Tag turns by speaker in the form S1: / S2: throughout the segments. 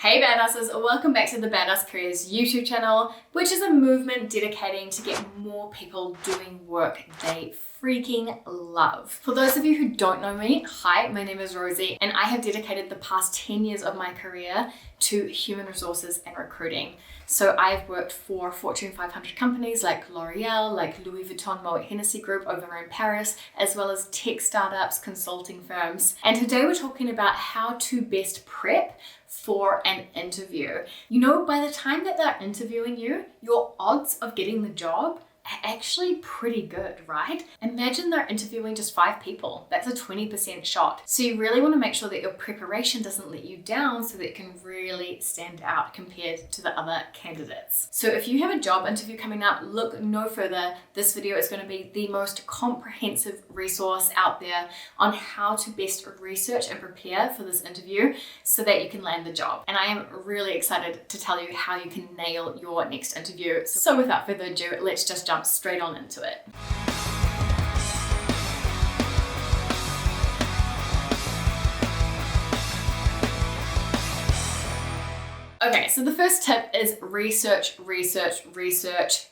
S1: Hey badasses, welcome back to the Badass Careers YouTube channel, which is a movement dedicating to get more people doing work they freaking love. For those of you who don't know me, hi, my name is Rosie, and I have dedicated the past 10 years of my career to human resources and recruiting. So I've worked for Fortune 500 companies like L'Oreal, like Louis Vuitton, Moet Hennessy Group over in Paris, as well as tech startups, consulting firms. And today we're talking about how to best prep for an interview. You know, by the time that they're interviewing you, your odds of getting the job are actually pretty good, right? Imagine they're interviewing just 5 people. That's a 20% shot. So you really want to make sure that your preparation doesn't let you down so that it can really stand out compared to the other candidates. So if you have a job interview coming up, look no further. This video is going to be the most comprehensive resource out there on how to best research and prepare for this interview so that you can land the job. And I am really excited to tell you how you can nail your next interview. So without further ado, let's just jump straight on into it. Okay, so the first tip is research.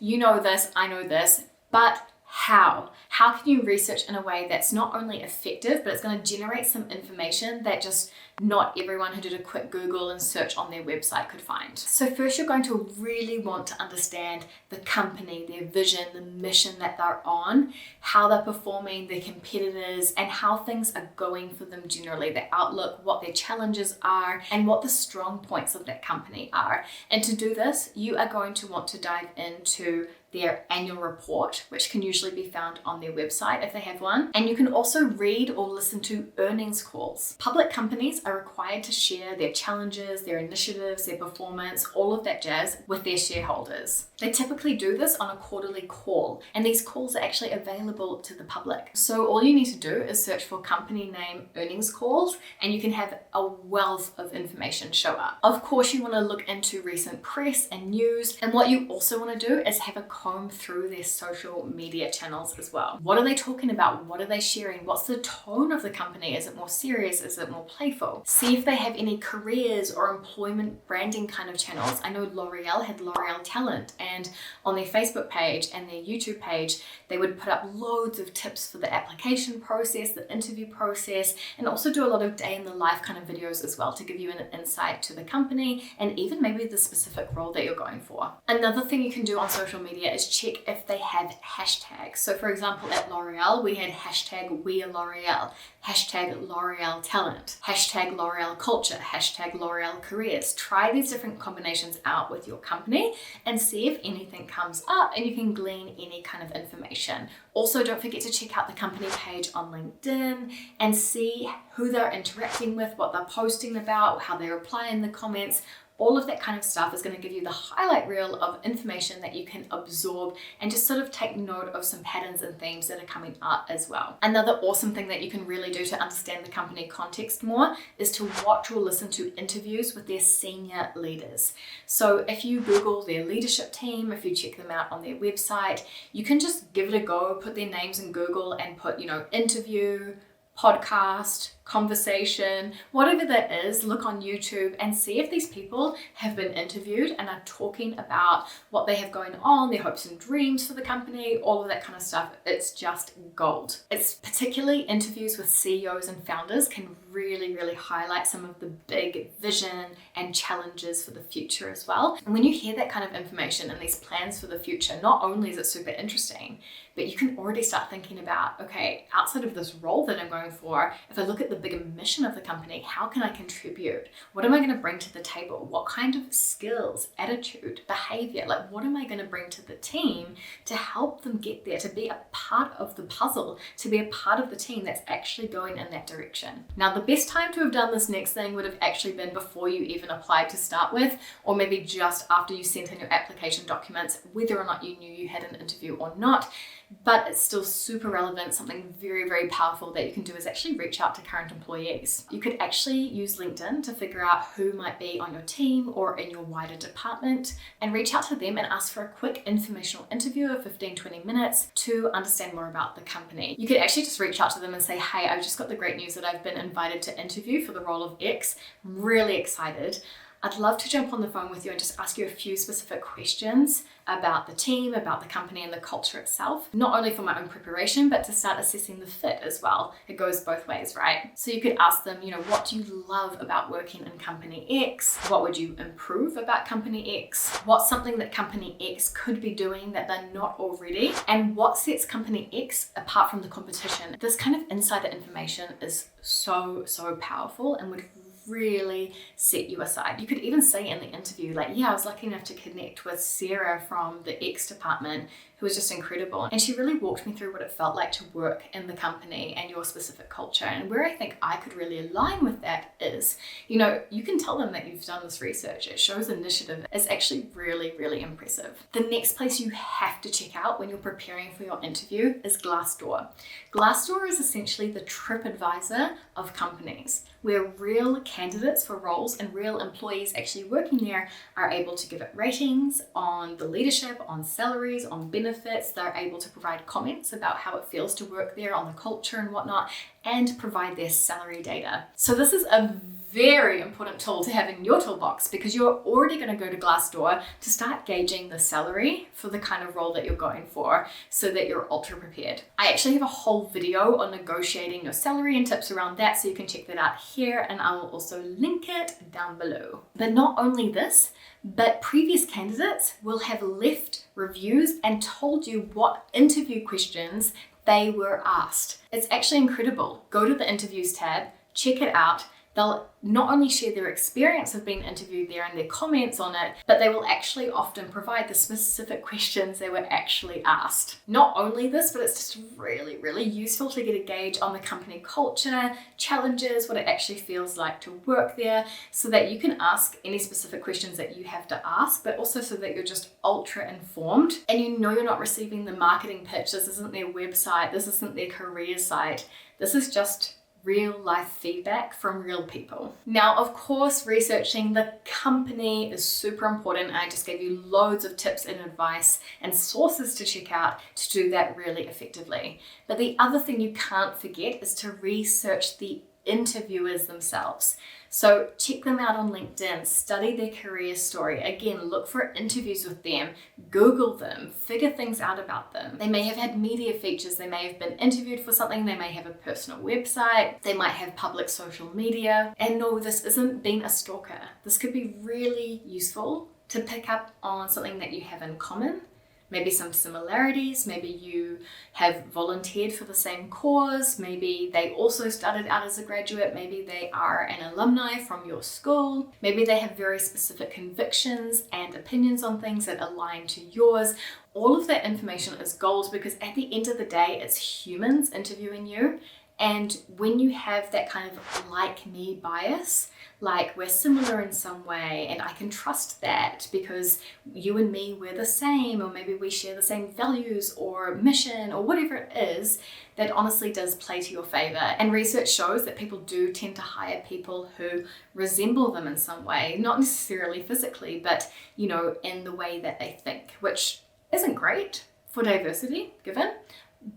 S1: You know this, I know this, but how? How can you research in a way that's not only effective, but it's going to generate some information that just not everyone who did a quick Google and search on their website could find. So first, you're going to really want to understand the company, their vision, the mission that they're on, how they're performing, their competitors, and how things are going for them generally, their outlook, what their challenges are, and what the strong points of that company are. And to do this, you are going to want to dive into their annual report, which can usually be found on their website if they have one. And you can also read or listen to earnings calls. Public companies are required to share their challenges, their initiatives, their performance, all of that jazz with their shareholders. They typically do this on a quarterly call, and these calls are actually available to the public. So all you need to do is search for company name earnings calls, and you can have a wealth of information show up. Of course, you want to look into recent press and news, and what you also want to do is have a comb through their social media channels as well. What are they talking about? What are they sharing? What's the tone of the company? Is it more serious? Is it more playful? See if they have any careers or employment branding kind of channels. I know L'Oreal had L'Oreal Talent, and on their Facebook page and their YouTube page, they would put up loads of tips for the application process, the interview process, and also do a lot of day in the life kind of videos as well to give you an insight to the company and even maybe the specific role that you're going for. Another thing you can do on social media is check if they have hashtags. So for example, at L'Oreal, we had hashtag We Are L'Oreal, hashtag L'Oreal Talent, hashtag L'Oreal Culture, hashtag L'Oreal Careers. Try these different combinations out with your company and see if anything comes up and you can glean any kind of information. Also, don't forget to check out the company page on LinkedIn and see who they're interacting with, what they're posting about, how they reply in the comments. All of that kind of stuff is going to give you the highlight reel of information that you can absorb and just sort of take note of some patterns and themes that are coming up as well. Another awesome thing that you can really do to understand the company context more is to watch or listen to interviews with their senior leaders. So if you Google their leadership team, if you check them out on their website, you can just give it a go, put their names in Google and put, interview, podcast, conversation, whatever that is, look on YouTube and see if these people have been interviewed and are talking about what they have going on, their hopes and dreams for the company, all of that kind of stuff. It's just gold. It's particularly interviews with CEOs and founders can really highlight some of the big vision and challenges for the future as well. And when you hear that kind of information and these plans for the future, not only is it super interesting, but you can already start thinking about, okay, outside of this role that I'm going for, if I look at the bigger mission of the company, how can I contribute? What am I going to bring to the table? What kind of skills, attitude, behavior, what am I going to bring to the team to help them get there, to be a part of the puzzle, to be a part of the team that's actually going in that direction? Now, the best time to have done this next thing would have actually been before you even applied to start with, or maybe just after you sent in your application documents, whether or not you knew you had an interview or not. But it's still super relevant. Something very powerful that you can do is actually reach out to current employees. You could actually use LinkedIn to figure out who might be on your team or in your wider department and reach out to them and ask for a quick informational interview of 15-20 minutes to understand more about the company. You could actually just reach out to them and say, hey, I've just got the great news that I've been invited to interview for the role of X. I'm really excited. I'd love to jump on the phone with you and just ask you a few specific questions about the team, about the company and the culture itself, not only for my own preparation, but to start assessing the fit as well. It goes both ways, right? So you could ask them, what do you love about working in company X? What would you improve about company X? What's something that company X could be doing that they're not already? And what sets company X apart from the competition? This kind of insider information is so powerful and would really set you aside. You could even say in the interview, like, yeah, I was lucky enough to connect with Sarah from the X department, who was just incredible. And she really walked me through what it felt like to work in the company and your specific culture. And where I think I could really align with that is, you can tell them that you've done this research. It shows initiative. It's actually really impressive. The next place you have to check out when you're preparing for your interview is Glassdoor. Glassdoor is essentially the TripAdvisor of companies, where real candidates for roles and real employees actually working there are able to give it ratings on the leadership, on salaries, on benefits. They're able to provide comments about how it feels to work there, on the culture and whatnot, and provide their salary data. So this is a very important tool to have in your toolbox, because you're already going to go to Glassdoor to start gauging the salary for the kind of role that you're going for, so that you're ultra prepared. I actually have a whole video on negotiating your salary and tips around that, so you can check that out here, and I will also link it down below. But not only this, but previous candidates will have left reviews and told you what interview questions they were asked. It's actually incredible. Go to the interviews tab, check it out. They'll not only share their experience of being interviewed there and their comments on it, but they will actually often provide the specific questions they were actually asked. Not only this, but it's just really useful to get a gauge on the company culture, challenges, what it actually feels like to work there, so that you can ask any specific questions that you have to ask, but also so that you're just ultra informed and you're not receiving the marketing pitch. This isn't their website, this isn't their career site. This is just real life feedback from real people. Now, of course, researching the company is super important. I just gave you loads of tips and advice and sources to check out to do that really effectively. But the other thing you can't forget is to research the interviewers themselves. So check them out on LinkedIn, study their career story. Again, look for interviews with them, Google them, figure things out about them. They may have had media features, they may have been interviewed for something, they may have a personal website, they might have public social media. And no, this isn't being a stalker. This could be really useful to pick up on something that you have in common. Maybe some similarities, maybe you have volunteered for the same cause, maybe they also started out as a graduate, maybe they are an alumni from your school, maybe they have very specific convictions and opinions on things that align to yours. All of that information is gold, because at the end of the day, it's humans interviewing you. And when you have that kind of like me bias, like we're similar in some way and I can trust that because you and me, we're the same, or maybe we share the same values or mission or whatever it is, that honestly does play to your favor. And research shows that people do tend to hire people who resemble them in some way, not necessarily physically, but in the way that they think, which isn't great for diversity given,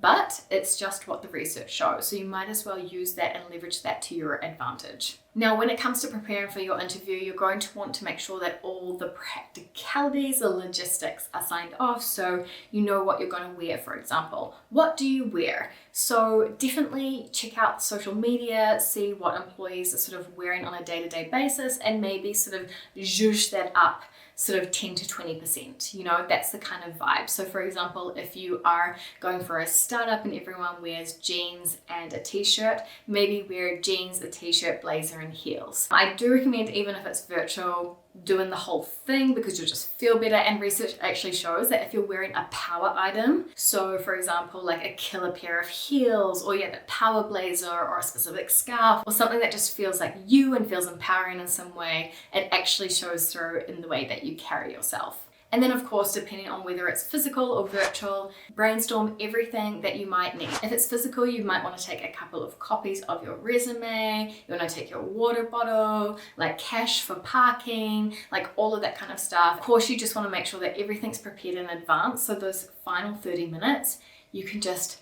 S1: but it's just what the research shows. So you might as well use that and leverage that to your advantage. Now, when it comes to preparing for your interview, you're going to want to make sure that all the practicalities, the logistics are signed off. So you know what you're going to wear, for example. What do you wear? So definitely check out social media, see what employees are sort of wearing on a day-to-day basis, and maybe sort of zhuzh that up sort of 10 to 20%, that's the kind of vibe. So for example, if you are going for a startup and everyone wears jeans and a t-shirt, maybe wear jeans, a t-shirt, blazer and heels. I do recommend, even if it's virtual, doing the whole thing, because you'll just feel better. And research actually shows that if you're wearing a power item, so for example, like a killer pair of heels, or the power blazer, or a specific scarf, or something that just feels like you and feels empowering in some way, it actually shows through in the way that you carry yourself. And then of course, depending on whether it's physical or virtual, brainstorm everything that you might need. If it's physical, you might want to take a couple of copies of your resume, you want to take your water bottle, like cash for parking, like all of that kind of stuff. Of course, you just want to make sure that everything's prepared in advance. So those final 30 minutes, you can just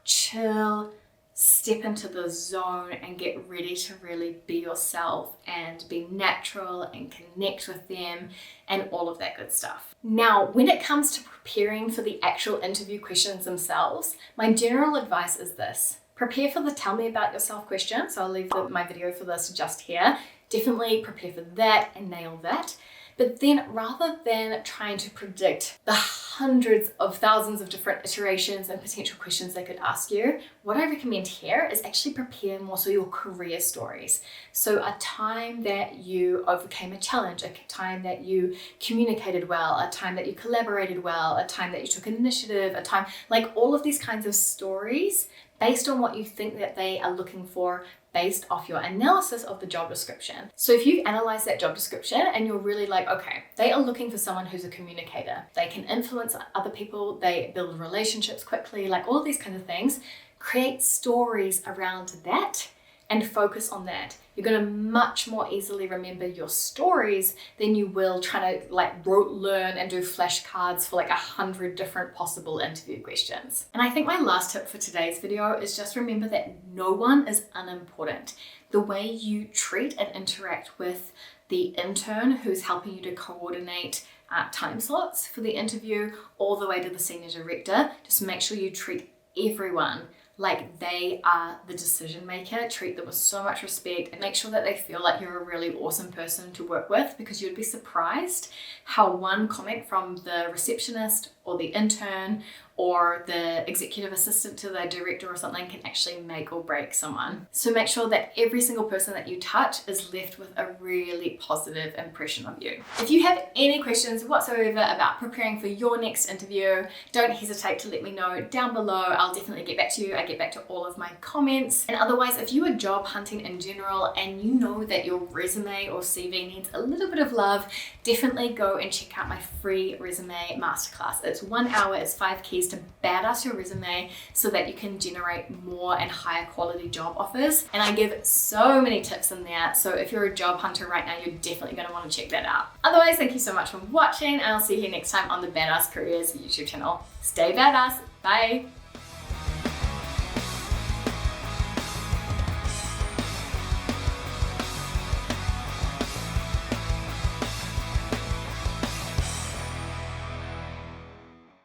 S1: chill, step into the zone and get ready to really be yourself and be natural and connect with them and all of that good stuff. Now, when it comes to preparing for the actual interview questions themselves, my general advice is this. Prepare for the tell me about yourself question. So I'll leave my video for this just here. Definitely prepare for that and nail that. But then rather than trying to predict the hundreds of thousands of different iterations and potential questions they could ask you, what I recommend here is actually prepare more so your career stories. So a time that you overcame a challenge, a time that you communicated well, a time that you collaborated well, a time that you took initiative, a time, like all of these kinds of stories based on what you think that they are looking for based off your analysis of the job description. So if you've analyzed that job description and you're really like, okay, they are looking for someone who's a communicator. They can influence other people, they build relationships quickly, like all of these kinds of things. Create stories around that and focus on that. You're gonna much more easily remember your stories than you will trying to like rote learn and do flashcards for like 100 different possible interview questions. And I think my last tip for today's video is just remember that no one is unimportant. The way you treat and interact with the intern who's helping you to coordinate time slots for the interview all the way to the senior director, just make sure you treat everyone like they are the decision maker. Treat them with so much respect and make sure that they feel like you're a really awesome person to work with, because you'd be surprised how one comment from the receptionist or the intern or the executive assistant to the director or something can actually make or break someone. So make sure that every single person that you touch is left with a really positive impression of you. If you have any questions whatsoever about preparing for your next interview, don't hesitate to let me know down below. I'll definitely get back to you. I get back to all of my comments. And otherwise, if you are job hunting in general and you know that your resume or CV needs a little bit of love, definitely go and check out my free resume masterclass. It's 1 hour, it's 5 keys to badass your resume so that you can generate more and higher quality job offers. And I give so many tips in there. So if you're a job hunter right now, you're definitely going to want to check that out. Otherwise, thank you so much for watching, and I'll see you next time on the Badass Careers YouTube channel. Stay badass. Bye.